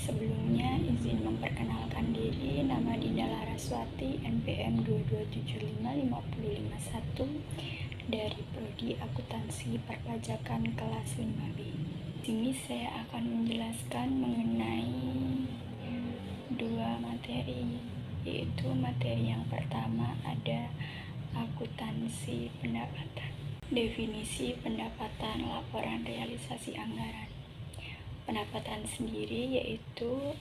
Sebelumnya izin memperkenalkan diri, nama Dinda Laraswati, NPM 227555051 dari Prodi Akuntansi Perpajakan kelas 5B. Di sini saya akan menjelaskan mengenai dua materi, yaitu materi yang pertama ada akuntansi pendapatan. Definisi pendapatan laporan realisasi anggaran. Pendapatan sendiri yaitu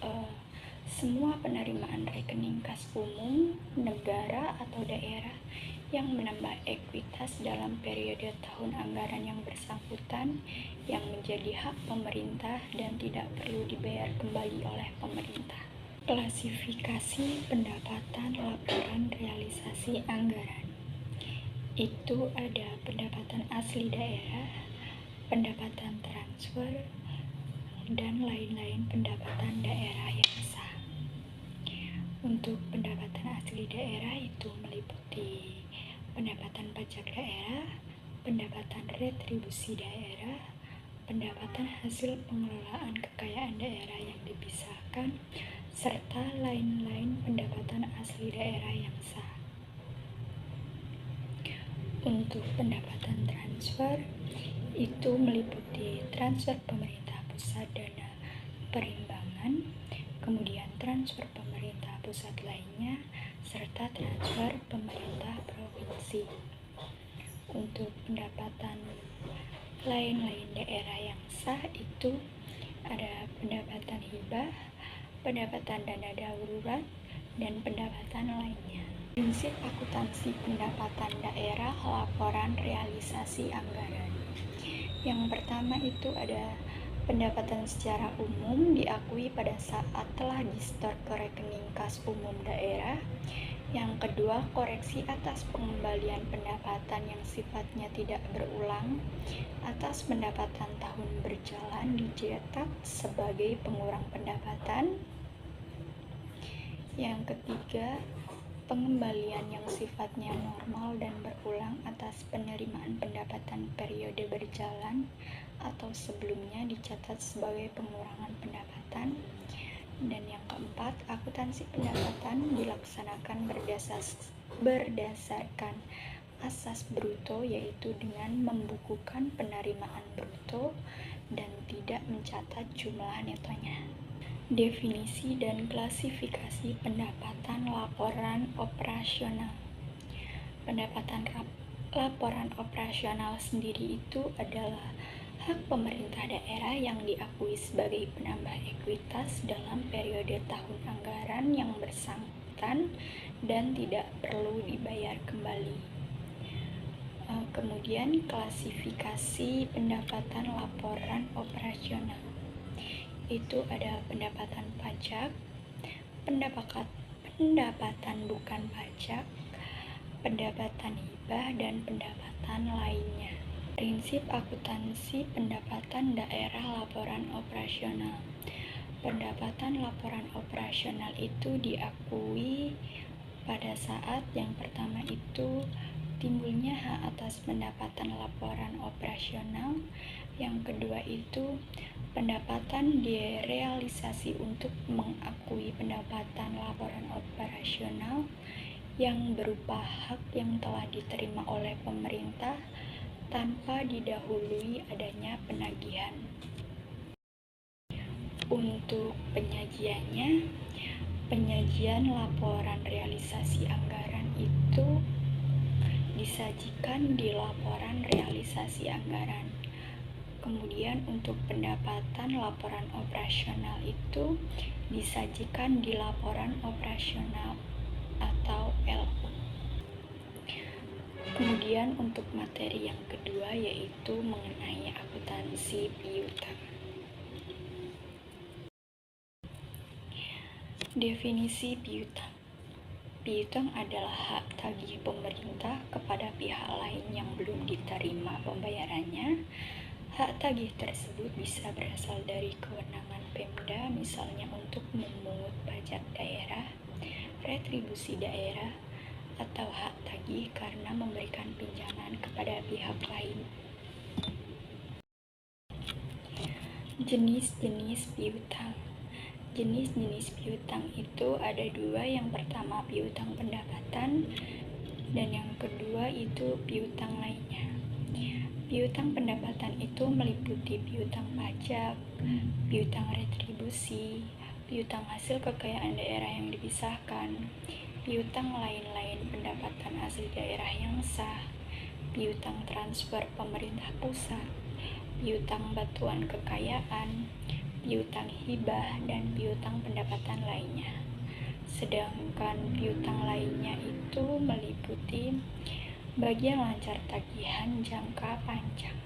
semua penerimaan rekening kas umum, negara atau daerah yang menambah ekuitas dalam periode tahun anggaran yang bersangkutan yang menjadi hak pemerintah dan tidak perlu dibayar kembali oleh pemerintah. Klasifikasi pendapatan laporan realisasi anggaran. Itu ada pendapatan asli daerah, pendapatan transfer, dan lain-lain pendapatan daerah yang sah. Untuk pendapatan asli daerah itu meliputi pendapatan pajak daerah, pendapatan retribusi daerah, pendapatan hasil pengelolaan kekayaan daerah yang dipisahkan, serta lain-lain pendapatan asli daerah yang sah. Untuk pendapatan transfer itu meliputi transfer pemerintah pusat dana perimbangan, kemudian transfer pemerintah pusat lainnya, serta transfer pemerintah provinsi. Untuk pendapatan lain-lain daerah yang sah itu ada pendapatan hibah, pendapatan dana darurat, dan pendapatan lainnya. Prinsip akuntansi pendapatan daerah laporan realisasi anggaran. Yang pertama itu ada pendapatan secara umum diakui pada saat telah disetor ke rekening kas umum daerah. Yang kedua, koreksi atas pengembalian pendapatan yang sifatnya tidak berulang atas pendapatan tahun berjalan dicetak sebagai pengurang pendapatan. Yang ketiga, pengembalian yang sifatnya normal dan berulang atas penerimaan pendapatan periode berjalan atau sebelumnya dicatat sebagai pengurangan pendapatan. Dan yang keempat, akuntansi pendapatan dilaksanakan berdasarkan asas bruto, yaitu dengan membukukan penerimaan bruto dan tidak mencatat jumlah netonya. Definisi dan klasifikasi pendapatan laporan operasional. Pendapatan laporan operasional sendiri itu adalah hak pemerintah daerah yang diakui sebagai penambah ekuitas dalam periode tahun anggaran yang bersangkutan dan tidak perlu dibayar kembali. Kemudian klasifikasi pendapatan laporan operasional. Itu ada pendapatan pajak, pendapatan bukan pajak, pendapatan hibah, dan pendapatan lainnya. Prinsip akuntansi pendapatan daerah laporan operasional. Pendapatan laporan operasional itu diakui pada saat yang pertama itu timbulnya hak atas pendapatan laporan operasional. Yang kedua itu pendapatan direalisasi untuk mengakui pendapatan laporan operasional yang berupa hak yang telah diterima oleh pemerintah tanpa didahului adanya penagihan. Untuk penyajiannya, penyajian laporan realisasi anggaran itu disajikan di laporan realisasi anggaran. Kemudian untuk pendapatan laporan operasional itu disajikan di laporan operasional atau LO. Kemudian untuk materi yang kedua yaitu mengenai akuntansi piutang. Definisi piutang. Piutang adalah hak tagih pemerintah kepada pihak lain yang belum diterima pembayarannya. Hak tagih tersebut bisa berasal dari kewenangan Pemda, misalnya untuk memungut pajak daerah, retribusi daerah, atau hak tagih karena memberikan pinjaman kepada pihak lain. Jenis-jenis piutang. Jenis-jenis piutang itu ada dua. Yang pertama piutang pendapatan dan yang kedua itu piutang lainnya. Piutang pendapatan itu meliputi piutang pajak, piutang retribusi, piutang hasil kekayaan daerah yang dipisahkan, piutang lain-lain pendapatan asli daerah yang sah, piutang transfer pemerintah pusat, piutang batuan kekayaan, piutang hibah, dan piutang pendapatan lainnya. Sedangkan piutang lainnya itu meliputi bagian lancar tagihan jangka panjang.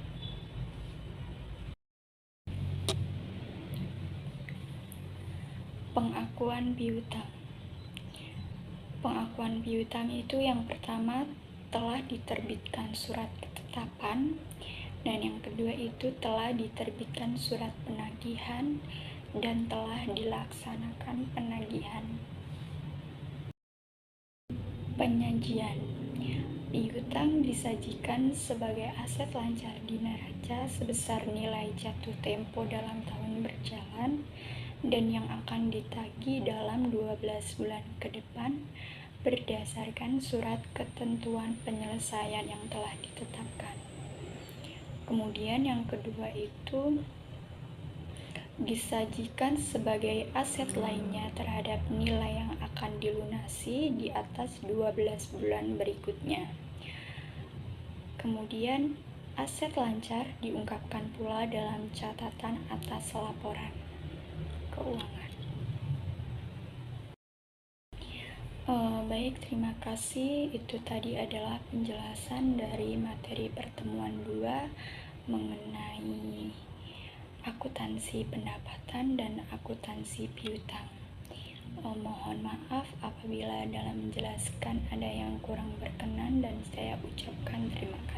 Pengakuan piutang. Pengakuan piutang itu yang pertama telah diterbitkan surat ketetapan, dan yang kedua itu telah diterbitkan surat penagihan dan telah dilaksanakan penagihan. Penyajian. Piutang disajikan sebagai aset lancar di neraca sebesar nilai jatuh tempo dalam tahun berjalan dan yang akan ditagih dalam 12 bulan ke depan berdasarkan surat ketentuan penyelesaian yang telah ditetapkan. Kemudian yang kedua itu disajikan sebagai aset lainnya terhadap nilai yang akan dilunasi di atas 12 bulan berikutnya. Kemudian aset lancar diungkapkan pula dalam catatan atas laporan keuangan. Baik, terima kasih. Itu tadi adalah penjelasan dari materi pertemuan 2 mengenai akuntansi pendapatan dan akuntansi piutang. Mohon maaf apabila dalam menjelaskan ada yang kurang berkenan dan saya ucapkan terima kasih.